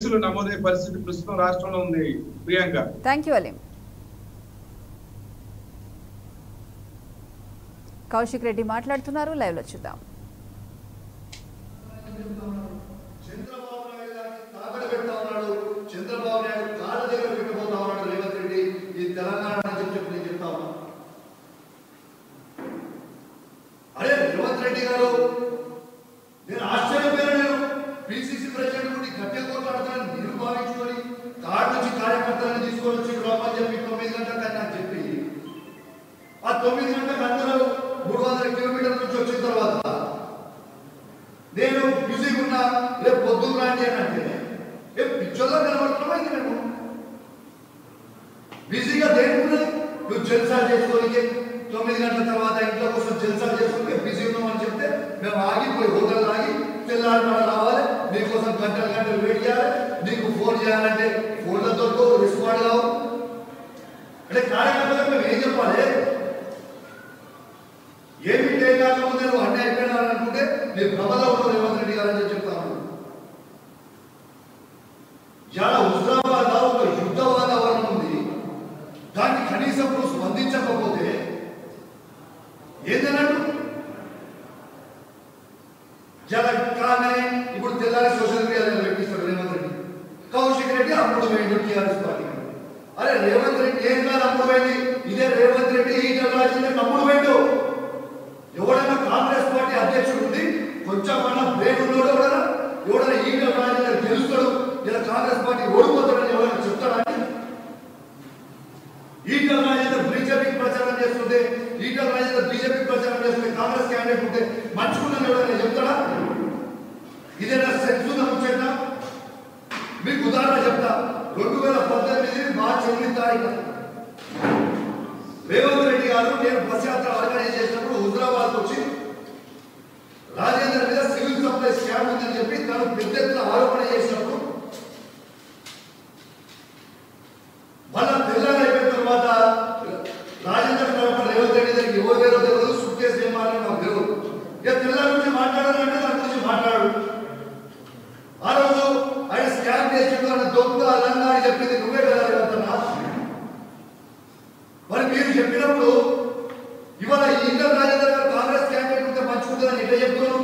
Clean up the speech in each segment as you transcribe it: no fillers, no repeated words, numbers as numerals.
కేసులు నమోదయ్యే పరిస్థితి ప్రస్తుతం రాష్ట్రంలో ఉంది. Priyanka, thank you Aleem. కౌశిక్ రెడ్డి మాట్లాడుతున్నారు, లైవ్ లో చూద్దాం. చంద్రబాబు నాయుడు కాళ్ళ దగ్గర పెట్టబోతా ఉన్నాడు రేవంత్ రెడ్డి. ఈ తెలంగాణ అని చెప్పి నేను చెప్తా ఉన్నా. అరే రేవంత్ రెడ్డి గారు, నేను ఆశ్చర్యపోయినా. నేను పిసిసి ప్రెసిడెంట్ నుండి గట్టిగా కొట్లాడుతానని నేను భావించుకొని కాళ్ళ నుంచి కార్యకర్తలను తీసుకొని వచ్చి రమ్మని చెప్పి 9 గంటలకు నాకు చెప్పి ఆ 9 గంటలకు అందరూ 300 కిలోమీటర్ల నుంచి వచ్చిన తర్వాత నేను బిజీగా ఉన్నా. రేపు పొద్దున్న రాండి అని అంటే పిచ్చోళ్ళ కనబడుతున్నాయి. మేము బిజీగా దేనికున్నది? నువ్వు జల్సా చేసుకోనికి 9 గంటల తర్వాత ఇంట్లో కోసం జల్సా చేసుకుంటే బిజీ ఉన్నామని చెప్తే మేము ఆగిపోయి హోటల్ ఆగి తెల్లారి మనం రావాలి, నీకోసం గంటలు గంటలు వెయిట్ చేయాలి, నీకు ఫోన్ చేయాలంటే ఫోన్లతో రెస్పాండ్ కావు. అంటే కార్యకర్తలకు మేము ఏం చెప్పాలి? ఏమి చేయకపోతే నువ్వు అన్నీ అయిపోయినారు అనుకుంటే నీ ప్రబలం ఉన్న రేవంత్ రెడ్డి గారు అని చెప్తాను. చాలా హుజరాబాద్ ఒక యుద్ధ వాతావరణం ఉంది. దాన్ని కనీసం నువ్వు స్పందించకపోతే ఏంటన్నట్టు? జలకానే ఇప్పుడు తెల్లారి సోషల్ మీడియాలో పెట్టిస్తాడు రేవంత్ రెడ్డి. కౌశిక్ రెడ్డి అప్పుడు వేయండి టీఆర్ఎస్ పార్టీ. అరే రేవంత్ రెడ్డి ఏం కాదు అప్పుడు వేయండి. ఇదే రేవంత్ రెడ్డి ఈటల రాజేందర్ అప్పుడు వేయండు. ఎవడైనా కాంగ్రెస్ పార్టీ అధ్యక్షుడు ఉంది కొంచెం అన్న బ్రేక్ ఉన్నాడు, ఎవడైనా ఈటల రాజేందర్ గెలుస్తాడు, ఇలా కాంగ్రెస్ పార్టీ ఓడిపోతాడని ఎవరైనా చెప్తాడా? ఈటల రాజేందర్ బీజేపీకి ప్రచారం చేస్తుంటే, ఈటల రాజేందర్ బీజేపీ ప్రచారం చేస్తుంటే కాంగ్రెస్ క్యాండిడేట్ ఉంటే మంచుకున్నాను ఎవరైనా చెప్తాడా? ఇదేనా సెక్స్ ముచ్చట? మీకు ఉదాహరణ చెప్తా. 2018 మార్చి 8 తారీఖు రేవంత్ రెడ్డి గారు నేను బస్ యాత్ర ఆర్గనైజ్ చేసినప్పుడు హుజరాబాద్ వచ్చి రాజేందర్ మీద సివిల్ సప్లై స్కామ్ ఉందని చెప్పి తను పెద్ద ఎత్తున ఆరోపణ చేసినప్పుడు మళ్ళా తెల్లారి అయిపోయిన తర్వాత రాజేందర్ రేవంత్ రెడ్డి దగ్గరికి ఎవరు వేరో తెలియదు, సుట్కేసు ఏం మాట్లాడి నాకు తెలియదు. ఇక తెల్లారి నుంచి మాట్లాడాలంటే దాని గురించి మాట్లాడు. ఆ రోజు ఆయన స్కామ్ చేసిండు అని దొంగ అలంగా అని చెప్పింది నువ్వే కదా రేవంతన్నా. మరి మీరు చెప్పినప్పుడు ఇవాళ ఈటల రాజేందర్ గారు కాంగ్రెస్ క్యాండిడేట్ ఉంటే మంచుకుంటుందని ఎట్లా చెప్తున్నావు?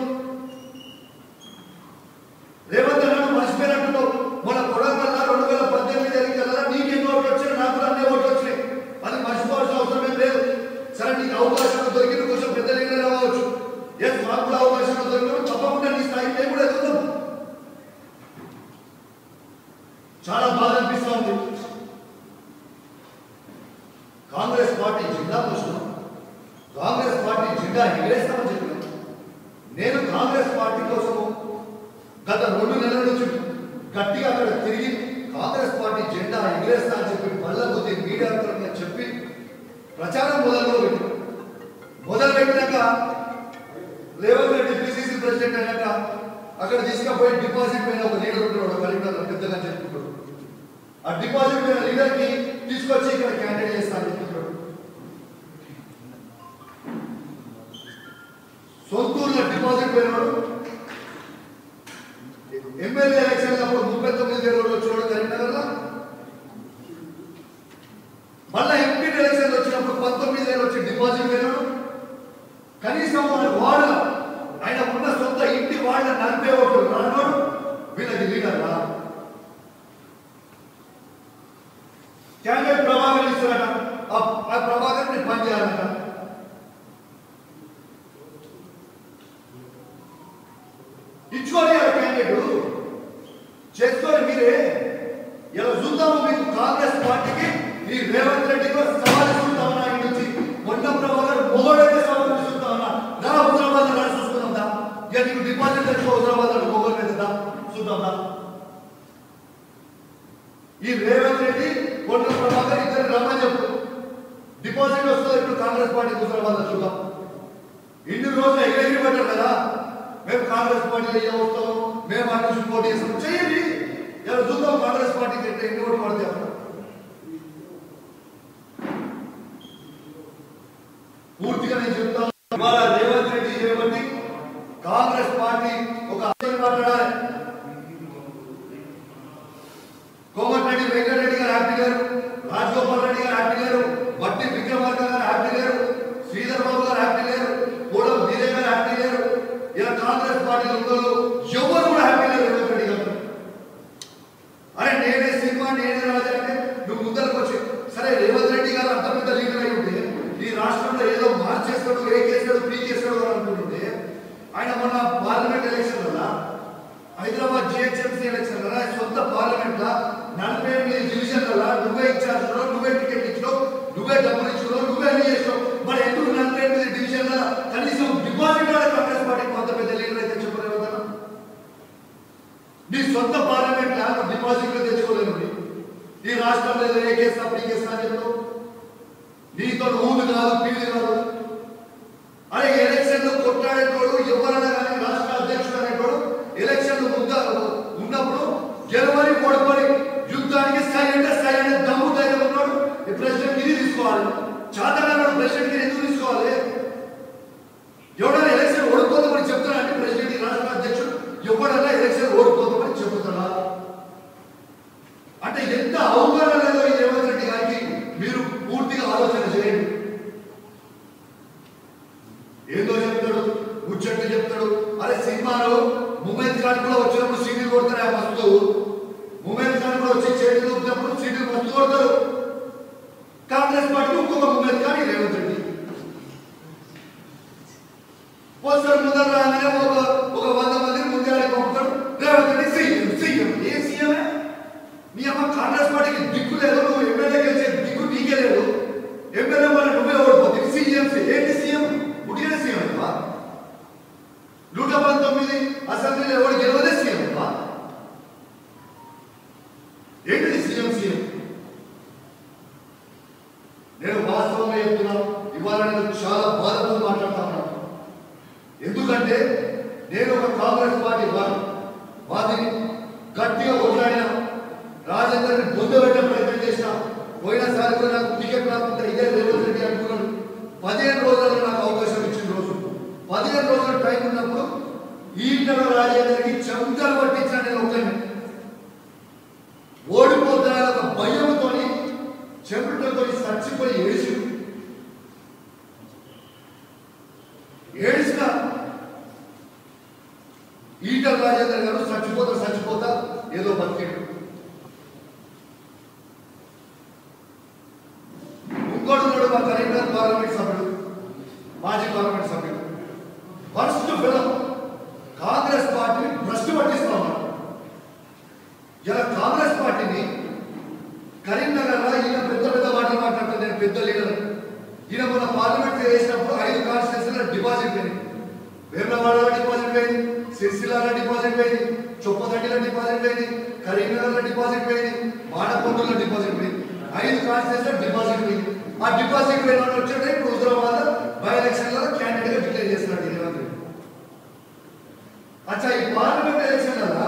రేవంత్ అన్నాడు మర్చిపోయినట్టున్నావు. మన కొడంగల్ 2018 ఎన్నికల నీకెన్ని ఓట్లు వచ్చినాయి, నాకు అన్ని ఓట్లు వచ్చినాయి. అది మర్చిపోవాల్సిన అవసరం ఏం లేదు. సరే నీకు అవకాశం దొరికిన కొంచెం పెద్ద లీడర్ అవ్వచ్చు. ఎస్ మాకు కూడా అవకాశం దొరికినప్పుడు తప్పకుండా నీ స్థాయి మేము కూడా ఎదుగుతాం. చాలా బాధ అనిపిస్తూ ఉంది. కాంగ్రెస్ పార్టీ జెండా కోసం కాంగ్రెస్ పార్టీ జెండా ఎగరేస్తామని చెప్పిన నేను కాంగ్రెస్ పార్టీ కోసం గత 2 నెలల నుంచి గట్టిగా అక్కడ తిరిగి కాంగ్రెస్ పార్టీ జెండా ఎగరేస్తా అని చెప్పి మళ్ళా కొద్ది మీడియా చెప్పి ప్రచారం మొదలుపెట్టినాక రేవంత్ రెడ్డి పిసిసి ప్రెసిడెంట్ అయినాక అక్కడ తీసుకుపోయి డిపాజిట్ పైన ఒక లీడర్ ఉంటాడు, కలెక్టర్ పెద్దగా చెప్పుకుంటాడు. ఆ డిపాజిట్ పైన లీడర్ కి తీసుకొచ్చి ఇక్కడ క్యాండిడేట్ చేస్తాను చెప్తున్నాడు. సొంతూరులో డిపాజిట్ పోయినాడు. ఎమ్మెల్యే ఎలక్షన్ అప్పుడు 39,000 వచ్చినాడు కరీంనగర్ లో. మళ్ళా ఎంపీ ఎలక్షన్ వచ్చినప్పుడు 19,000 వచ్చి డిపాజిట్ పోయినాడు. కనీసం వాడు ఆయన ఉన్న సొంత ఇంటి వాళ్ళ 40 ఓట్లు రానోడు వీళ్ళకి లీడర్ రా. క్యాండిడేట్ ప్రభాకర్ ఇస్తారట. ఆ ప్రభాకర్ ని పని చేయాలట. ఇచ్చుకొని ఆ క్యాండిడేట్ చేసుకొని మీరే ఇలా చూద్దాము. మీకు కాంగ్రెస్ పార్టీకి ఈ రేవంత్ రెడ్డికి సవాల్ చూస్తా ఉన్నా. ఈ నుంచి మొన్న ప్రభాకర్ మొగోడైతే సవాల్ చూస్తా ఉన్నా. రా హుజరాబాద్ రా చూసుకుందా. ఇక నీకు డిపాజిట్ తెచ్చుకో హుజరాబాద్ మొగోడు పెద్దదా చూద్దాందా. ఈ రేవంత్ రెడ్డి మొన్న ప్రభాకర్ ఇద్దరు రమ్మని చెప్పు. డిపాజిట్ వస్తుంది ఇప్పుడు కాంగ్రెస్ పార్టీ హుజరాబాద్ చూద్దాం. ఇన్ని రోజులు ఎగిరెగిరి పెట్టారు కదా, మేము కాంగ్రెస్ పార్టీలో ఏం వస్తాము, మేము అన్ని నుంచి పోటీ చేస్తాం. చేయండి, ఇలా చూద్దాం కాంగ్రెస్ పార్టీకి ఎన్ని ఓట్లు పడితే అప్పుడు. పూర్తిగా నేను చెప్తాను. ఇవాళ రేవంత్ రెడ్డి చేయబట్టి కాంగ్రెస్ పార్టీ ఒక మాట్లాడాలి. కోమటిరెడ్డి వెంకటరెడ్డి గారు హ్యాపీ లేరు, రాజగోపాల్ రెడ్డి గారు హ్యాపీ లేరు, బట్టి విక్రమార్క గారు హ్యాపీ లేరు, శ్రీధర్ బాబు గారు హ్యాపీ లేరు, కోడం వీరే గారు హ్యాపీ లేరు. ఇలా కాంగ్రెస్ పార్టీలో ఉన్నోళ్ళు ఎవరు కూడా హ్యాపీ లేరు రేవంత్ రెడ్డి గారు. అరే నేనే సినిమా నేనే రాజా అంటే నువ్వు ముందరకు వచ్చి సరే రేవంత్ రెడ్డి గారు అంత పెద్ద లీడర్ అయి ఉంటే ఈ రాష్ట్రంలో ఏదో మార్చేస్తాడు, ఏ చేస్తాడు, పీ చేస్తాడు అని అనుకుంటుంటే ఆయన మొన్న పార్లమెంట్ ఎలక్షన్ వల్ల హైదరాబాద్ జిహెచ్ఎంసీ ఎలక్షన్ వల్ల సొంత పార్లమెంట్ లా 48 డివిజన్ల నువ్వే ఇన్ఛార్జ్, నువ్వే టికెట్ ఇచ్చినావు, నువ్వే డబ్బులు ఇచ్చినావు, నువ్వే అన్ని చేసినావు. మరి ఎందుకు 48 డివిజన్ల కనీసం డిపాజిట్ కాంగ్రెస్ పార్టీ కొంత పెద్ద లీడర్ అయితే చెప్పలేవు కదా. నీ సొంత పార్లమెంట్ లా డిపాజిట్లు తెచ్చుకోలేవు. ఈ రాష్ట్రంలో ఏదో ఏ కేసు పీ కేసు అని చెప్పావు. నీతో ఊదు కాదు పీడి కాదు. అరే ఎలక్షన్ లో కొట్లాడేటోడు ఎవరైనా కానీ రాష్ట్ర అధ్యక్షుడు అనేటోడు ఎలక్షన్ ఉన్నప్పుడు గెలవని పొడపడి యుద్ధానికి సైలెంట్ దమ్ము ధైర్యం ఉన్నాడు. ఈ ప్రెసిడెంట్ గిరి తీసుకోవాలి, చాతనాడు ప్రెసిడెంట్ గిరి ఎందుకు తీసుకోవాలి? ఎవడైనా ఎలక్షన్ ఓడిపోతామని చెప్తానంటే ప్రెసిడెంట్ రాష్ట్ర అధ్యక్షుడు ఎవడైనా ఎలక్షన్ ఓడిపోతామని చెబుతారా? అంటే ఎంత అవగాహన లేదో ఈ రేవంత్ రెడ్డి గారికి మీరు పూర్తిగా ఆలోచన చేయండి. ఏదో చెప్తాడు, ముచ్చట్లు చెప్తాడు. అరే సినిమాలో ముమేద్ ఖాన్ కూడా వచ్చినప్పుడు సీట్లు కొడతారు, ఆ మస్తు ముమేద్ ఖాన్ కూడా వచ్చి చేతులు ఊపినప్పుడు సీట్లు మస్తు కొడతారు. కాంగ్రెస్ పార్టీ ఇంకొక ముమేద్ ఖాన్ రేవంత్ రెడ్డి పోస్టర్ ముందర రాగానే ఒక 100 మందిని ముందే పంపుతాడు. రేవంత్ రెడ్డి సీఎం ఏ సీఎమే? నీ అమ్మ కాంగ్రెస్ పార్టీకి దిక్కు లేదు, నువ్వు ఎమ్మెల్యే గెలిచే దిక్కు నీకే లేదు. ఎమ్మెల్యే వల్ల నువ్వే ఓడిపోతుంది. సీఎం ఏంటి? సీఎం పుట్టిన సీఎం అమ్మా. 119 అసెంబ్లీలో ఎవరు గెలవదే సీఎం అమ్మా. ఏంటిది సీఎం? నేను వాస్తవంగా చెప్తున్నాను. ఇవాళ నేను చాలా బాధతో మాట్లాడుతా ఉన్నాను. ఎందుకంటే నేను ఒక కాంగ్రెస్ పార్టీ వాదిని గట్టిగా కొట్లాడినా, రాజేందర్ని బొందబెట్టే ప్రయత్నం చేసిన. పోయినసారి కూడా నాకు టికెట్ రాకుండా ఇదే రేవంత్ రెడ్డి అనుకున్నాడు. 15 రోజుల్లో నాకు అవకాశం ఇచ్చిన రోజు 15 రోజుల టైం ఉన్నప్పుడు ఈటల రాజేందర్కి చెంతలు పట్టించిన నేను ఒకరిని ఓడిపోతా ఒక భయంతో చెంపలతో చచ్చిపోయి ఏడిసిన ఈటల రాజేందర్ గారు చచ్చిపోతా ఏదో బతికేడు. ఇంకోటి మా కరీంనగర్ పార్లమెంట్ సభ్యుడు, మాజీ పార్లమెంట్ సభ్యుడు ఫస్ట్ ఫిలం కాంగ్రెస్ పార్టీని భ్రష్టు పట్టిస్తా ఉన్నాడు. ఇలా కాంగ్రెస్ పార్టీని కరీంనగర్ ఈయన పెద్ద మాటలు మాట్లాడుతాను. నేను పెద్ద లీడర్. ఈయన మొన్న పార్లమెంట్ వేసినప్పుడు 5 కాన్స్టిట్యూన్సీలో డిపాజిట్ పోయింది. వేములవాడలో డిపాజిట్ పోయింది, సిరిసిల్లాలో డిపాజిట్ పోయింది, చొప్పదండిలో డిపాజిట్ పోయింది, కరీంనగర్లో డిపాజిట్ పోయింది, మాడకొండలో డిపాజిట్ పోయింది. 5 కాన్స్టిట్యూన్సీలో డిపాజిట్ పోయింది. ఆ డిపాజిట్ పోయిన వాళ్ళు వచ్చాడు. ఇప్పుడు హుజరాబాద్ బై ఎలక్షన్ లో క్యాండిడేట్ గా డిక్లేర్ చేస్తున్నాడు రేవంత్ రెడ్డి. అచ్చా, ఈ పార్లమెంట్ ఎలక్షన్ వల్ల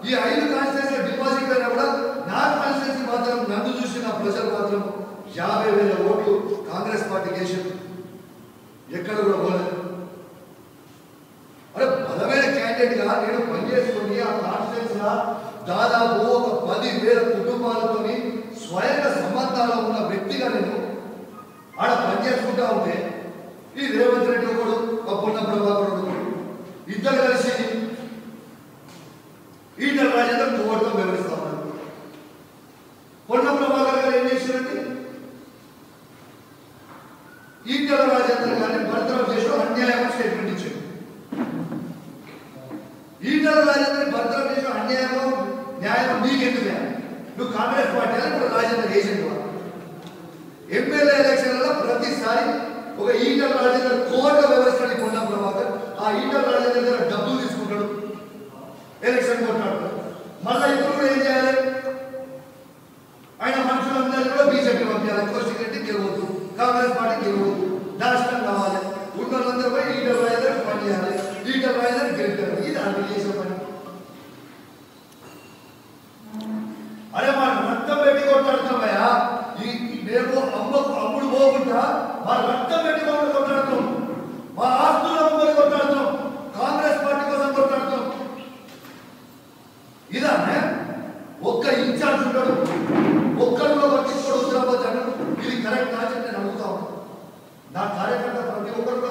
ఈ 5 కాన్స్టిట్యూన్సీలో డిపాజిట్ అయినా కూడా నా కాన్స్టిట్యూన్సీ మాత్రం నన్ను చూసిన ప్రజలు మాత్రం 50,000 ఓట్లు కాంగ్రెస్ పార్టీ గెలిచారు. ఎక్కడ కూడా పోలేదు. అరే బలమైన క్యాండిడేట్ గా నేను పనిచేసుకుని ఆ కాన్స్టిట్యూన్సీ దాదాపు ఒక 10,000 కుటుంబాలతో స్వయంగా సంబంధాలు ఉన్న వ్యక్తిగా నేను ఆడ పనిచేసుకుంటా ఉంటే ఈ రేవంత్ రెడ్డి ఒకడు, పొన్న ప్రభాకర్ ఒకడు, ఇద్దరు కలిసి ఈటల రాజేందర్ కోర్టులో వివరిస్తా ఉన్నారు. పొన్న ప్రభాకర్ గారు ఏం చేశారంటే ఈటల రాజేందర్ గారిని బర్తరఫ్ చేసి అన్యాయం స్టేట్మెంట్ ఇచ్చారు. ఈటల రాజేందర్ బర్తరఫ్ చేసి అన్యాయం న్యాయం నీకెందుకు? నువ్వు కాంగ్రెస్ పార్టీ ఇప్పుడు రాజేందర్ ఏజెంట్. ఎమ్మెల్యే ఎలక్షన్లలో ప్రతిసారి ఒక ఈటల రాజేందర్ కోర్టు వ్యవస్థని పొన్న ప్రభాకర్ ఆ ఈటల రాజేందర్ దగ్గర డబ్బులు తీసుకుంటాడు, ఎలక్షన్ కొట్లాడతాడు. మళ్ళీ ఇప్పుడు కూడా ఏం చేయాలి? ఆయన మనుషులందరూ కూడా బీజేపీ పంపించాలి. కోసిరెడ్డి గెలవద్దు, కాంగ్రెస్ పార్టీ గెలవద్దు, నాశనం కావాలి. ఉన్న వాళ్ళందరూ పోయి ఈటల రాజేందర్ పని చేయాలి, ఈటల రాజేందర్ గెలుతారు. ఇది అర్థం చేసే పని. అరే మా రక్తం పెట్టి కొట్లాడుతున్నామయ్యా. మేము అమ్ముడు పోకుండా మా రక్తం పెట్టి కొట్లాడుతున్నాం, మా ఆస్తులు అమ్ముకొని కొట్లాడుతున్నాం, కాంగ్రెస్ పార్టీ కోసం కొట్లాడుతున్నాం. ఇదానే ఒక్క ఇన్ఛార్జ్ ఉంటాడు,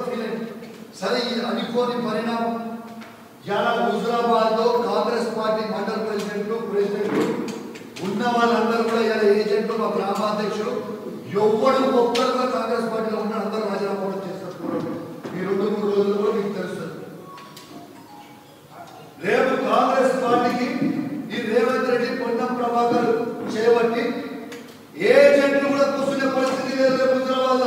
ఫీల్ అయింది. సరే ఈ అనుకోని పరిణామం ఇలా హుజురాబాద్లో కాంగ్రెస్ పార్టీ మండల ప్రెసిడెంట్ ఉన్న వాళ్ళందరూ కూడా ఇలా ఏజెంట్లు మా గ్రామాధ్యక్షులు ఎవ్వడు ఒక్కరు కూడా కాంగ్రెస్ పార్టీలో ఉన్న అందరూ రాజీనామా కూడా చేస్తున్నారు. ఈ 2-3 రోజుల్లో మీకు తెలుస్తుంది. రేపు కాంగ్రెస్ పార్టీకి ఈ రేవంత్ రెడ్డి పొన్నం ప్రభాకర్ చేయబట్టి ఏజెంట్లు కూడా కూర్చునే పరిస్థితి లేదు. రేపు హుజురాబాద్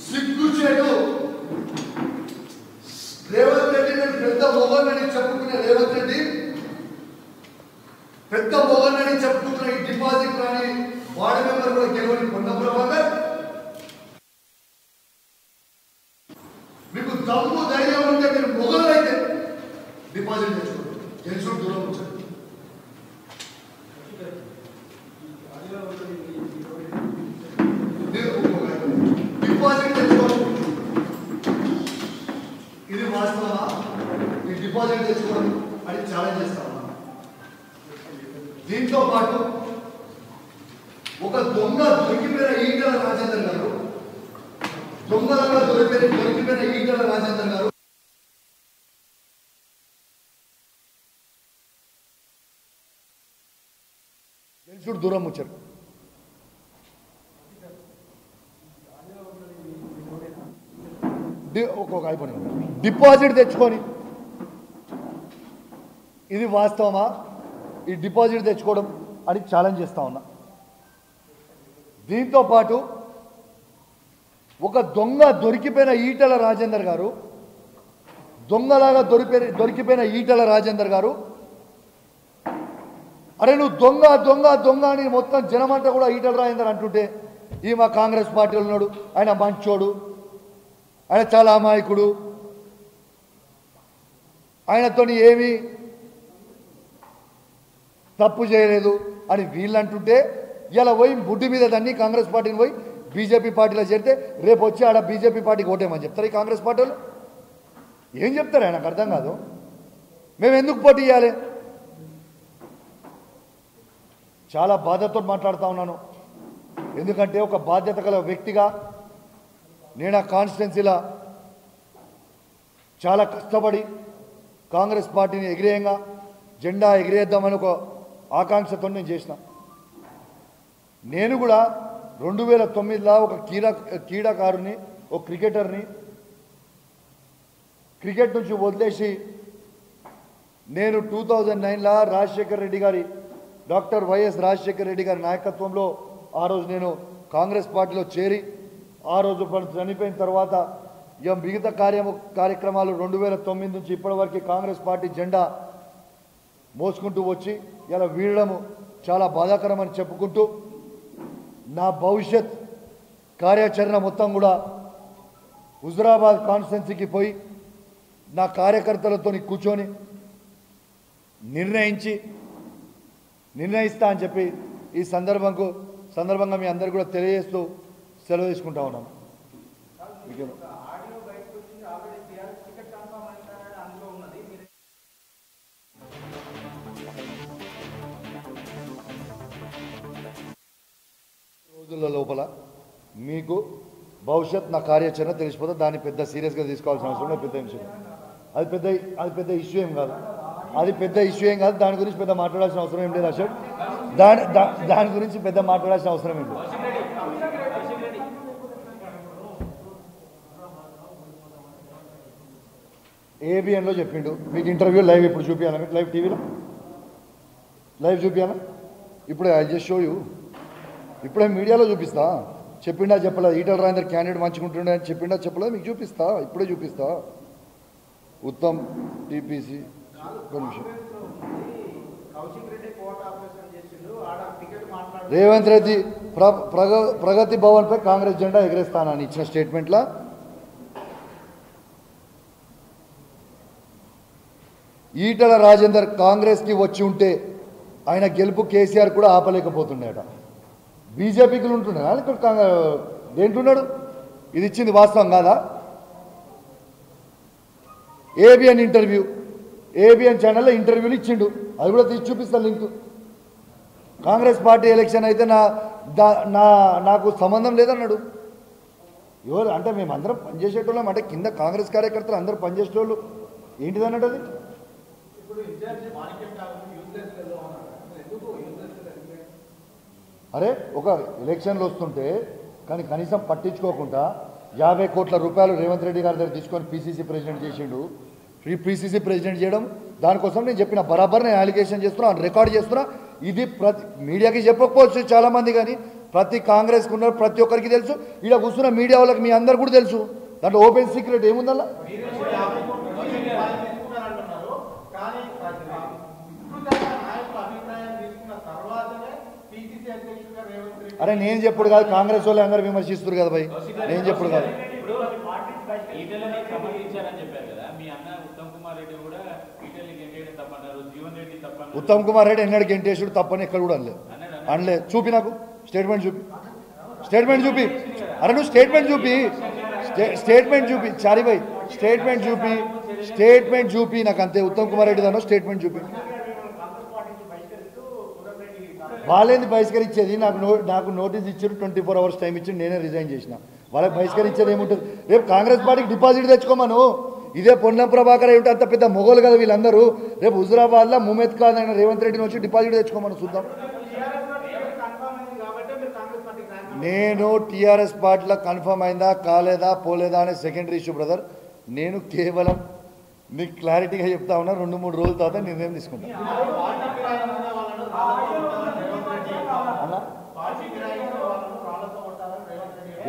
సిగ్గు చేయడు. రేవంత్ రెడ్డి నేను పెద్ద మొగన్నని చెప్పుకునే రేవంత్ రెడ్డి పెద్ద మొగన్నని చెప్పుకున్న ఈ డిపాజిట్ రాని వార్డు మెంబర్ కూడా గెలవని పొన్నం ప్రభాకర్ మీకు దమ్ము ధైర్యం ఉంటే మీరు మొగలు అయితే డిపాజిట్ తెచ్చుకోండి. గెలుచుడు దూరం వచ్చారు. డిపాజిట్ తెచ్చుకోండి. ఇది వాస్తవమా? ఈ డిపాజిట్ తెచ్చుకోండి అని ఛాలెంజ్ చేస్తామా? దీంతో పాటు ఒక దొంగ దొరికిపోయిన ఈటల రాజేందర్ గారు దొంగలుగా దొరికిపోయిన ఈటల రాజేందర్ గారు గెలుచుడు దూరం వచ్చారు. ఒక్కొక్క అయిపోయింది. డిపాజిట్ తెచ్చుకొని ఇది వాస్తవమా? ఈ డిపాజిట్ తెచ్చుకోవడం అని ఛాలెంజ్ చేస్తా ఉన్నా. దీంతో పాటు ఒక దొంగ దొరికిపోయిన ఈటల రాజేందర్ గారు దొంగలాగా దొరికిపోయిన ఈటల రాజేందర్ గారు అరే నువ్వు దొంగ దొంగ దొంగ అని మొత్తం జనమంతా కూడా ఈటల రాజేందర్ అంటుంటే ఈ మా కాంగ్రెస్ పార్టీలో ఉన్నాడు, ఆయన మంచోడు, ఆయన చాలా అమాయకుడు, ఆయనతో ఏమీ తప్పు చేయలేదు అని వీళ్ళు అంటుంటే ఇలా పోయి బుడ్డి మీద దాన్ని కాంగ్రెస్ పార్టీని పోయి బీజేపీ పార్టీలో చేరితే రేపు వచ్చి ఆడ బీజేపీ పార్టీకి ఓటేమని చెప్తారు ఈ కాంగ్రెస్ పార్టీలు. ఏం చెప్తారు ఆయనకు అర్థం కాదు. మేము ఎందుకు పోటీ చేయాలి? చాలా బాధ్యతతో మాట్లాడుతూ ఉన్నాను. ఎందుకంటే ఒక బాధ్యత గల వ్యక్తిగా నేను ఆ కాన్స్టిట్యున్సీలో చాలా కష్టపడి కాంగ్రెస్ పార్టీని ఎగిరేయంగా జెండా ఎగిరేద్దామని ఒక ఆకాంక్షతో నేను చేసిన. నేను కూడా 2009లో ఒక క్రీడాకారుని ఒక క్రికెటర్ని క్రికెట్ నుంచి వదిలేసి నేను 2009లో రాజశేఖర్ రెడ్డి గారి డాక్టర్ వైఎస్ రాజశేఖర్ రెడ్డి గారి నాయకత్వంలో ఆ రోజు నేను కాంగ్రెస్ పార్టీలో చేరి ఆ రోజు చనిపోయిన తర్వాత ఇక మిగతా కార్యక్రమాలు 2009 నుంచి ఇప్పటివరకు కాంగ్రెస్ పార్టీ జెండా మోసుకుంటూ వచ్చి ఇలా వీడడము చాలా బాధాకరమని చెప్పుకుంటూ నా భవిష్యత్ కార్యాచరణ మొత్తం కూడా హుజురాబాద్ కాన్స్టిట్యున్సీకి పోయి నా కార్యకర్తలతో కూర్చొని నిర్ణయిస్తా అని చెప్పి ఈ సందర్భంగా మీ అందరు కూడా తెలియజేస్తూ సెలవు తీసుకుంటా ఉన్నాను. రోజుల లోపల మీకు భవిష్యత్ నా కార్యాచరణ తెలిసిపోతే దాన్ని పెద్ద సీరియస్గా తీసుకోవాల్సిన అవసరం లేదు. పెద్ద విషయం అది పెద్ద ఇష్యూ ఏం కాదు. దాని గురించి పెద్ద మాట్లాడాల్సిన అవసరం ఏం లేదు అశోక్. దాని గురించి పెద్ద మాట్లాడాల్సిన అవసరం ఏం లేదు. ఏబిఎన్లో చెప్పిండు మీకు ఇంటర్వ్యూ లైవ్ ఇప్పుడు చూపించాలా? మీకు లైవ్ టీవీలో లైవ్ చూపించాలా? ఇప్పుడే ఐ జస్ట్ షో యూ. ఇప్పుడే మీడియాలో చూపిస్తా. చెప్పిండా చెప్పలేదు ఈటల రాజేందర్ క్యాండిడేట్ మంచుకుంటుండే అని చెప్పిండా చెప్పలేదు? మీకు చూపిస్తా, ఇప్పుడే చూపిస్తా. ఉత్తమ్ టీపీసీ నిమిషం. రేవంత్ రెడ్డి ప్రగతి భవన్ పై కాంగ్రెస్ జెండా ఎగరేస్తానని ఇచ్చిన స్టేట్మెంట్లా ఈటల రాజేందర్ కాంగ్రెస్కి వచ్చి ఉంటే ఆయన గెలుపు కేసీఆర్ కూడా ఆపలేకపోతుండేట. బీజేపీకి ఉంటున్నాడు, ఇక్కడ దేంటున్నాడు? ఇది ఇచ్చింది వాస్తవం కాదా? ఏబిఎన్ ఛానల్లో ఇంటర్వ్యూలు ఇచ్చిండు, అది కూడా తీసి చూపిస్తాను లింక్. కాంగ్రెస్ పార్టీ ఎలక్షన్ అయితే నాకు సంబంధం లేదన్నాడు. ఎవరు అంటే మేము అందరం పనిచేసేటోళ్ళం అంటే కింద కాంగ్రెస్ కార్యకర్తలు అందరూ పనిచేసేటోళ్ళు ఏంటిది అన్నట్టు అది అరే ఒక ఎలక్షన్లు వస్తుంటే కానీ కనీసం పట్టించుకోకుండా 50 కోట్ల రూపాయలు రేవంత్ రెడ్డి గారి దగ్గర తీసుకొని పీసీసీ ప్రెసిడెంట్ చేసిండు పీసీసీ ప్రెసిడెంట్ చేయడం దానికోసం నేను చెప్పిన బరాబర్ నేను అలిగేషన్ చేస్తున్నా రికార్డ్ చేస్తున్నా ఇది ప్రతి మీడియాకి చెప్పకపోవచ్చు చాలామంది కానీ ప్రతి కాంగ్రెస్కి ఉన్న ప్రతి ఒక్కరికి తెలుసు ఇలా కూర్చున్న మీడియా వాళ్ళకి మీ అందరు కూడా తెలుసు దాంట్లో ఓపెన్ సీక్రెట్ ఏముందల్లా అరే నేను చెప్పుడు కాదు కాంగ్రెస్ వాళ్ళు అందరూ విమర్శిస్తారు కదా భయ్ నేను చెప్పుడు కాదు ఉత్తమ్ కుమార్ రెడ్డి ఎన్నడు గెంటేసుడు తప్పని ఎక్కడ కూడా అనలేదు చూపి నాకు స్టేట్మెంట్ చూపి అరే నువ్వు స్టేట్మెంట్ చూపి చారి భాయ్ స్టేట్మెంట్ చూపి నాకు అంతే ఉత్తమ్ కుమార్ రెడ్డి దానో స్టేట్మెంట్ చూపి వాళ్ళేంది బహిష్కరించేది నాకు నోటీస్ ఇచ్చారు 24 hours టైం ఇచ్చి నేనే రిజైన్ చేసిన వాళ్ళకి బహిష్కరించేది ఏముంటుంది రేపు కాంగ్రెస్ పార్టీకి డిపాజిట్ తెచ్చుకోమను ఇదే పొన్నం ప్రభాకర్ ఏమిటి అంత పెద్ద మొగోలు కదా వీళ్ళందరూ రేపు హుజురాబాద్లో ముమేద్ ఖాన్ అయిన రేవంత్ రెడ్డిని వచ్చి డిపాజిట్ తెచ్చుకోమని చూద్దాం నేను టీఆర్ఎస్ పార్టీలో కన్ఫర్మ్ అయిందా కాలేదా పోలేదా అనే సెకండరీ ఇష్యూ బ్రదర్ నేను కేవలం మీకు క్లారిటీగా చెప్తా ఉన్నా 2-3 రోజుల తర్వాత నిర్ణయం తీసుకుంటాను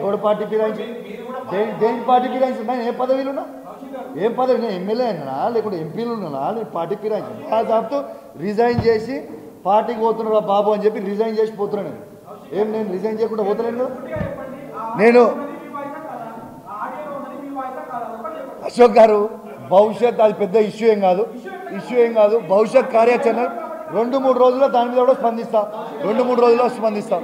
ఎవడు పార్టీ ఫిరాయించి దేనికి పార్టీ ఫిరాయించి నేను ఏ పదవిలో ఉన్నా ఏం పదవి నేను ఎమ్మెల్యే అయినా లేకుంటే ఎంపీలు ఉన్నా నేను పార్టీ ఫిరాయించి దాంతో రిజైన్ చేసి పార్టీకి పోతున్నాడు బాబు అని చెప్పి రిజైన్ చేసి పోతున్నాను నేను రిజైన్ చేయకుండా పోతలేను కదా నేను అశోక్ గారు భవిష్యత్ అది పెద్ద ఇష్యూ ఏం కాదు భవిష్యత్ కార్యాచరణ 2-3 రోజుల్లో దాని మీద కూడా స్పందిస్తా 2-3 రోజుల్లో స్పందిస్తా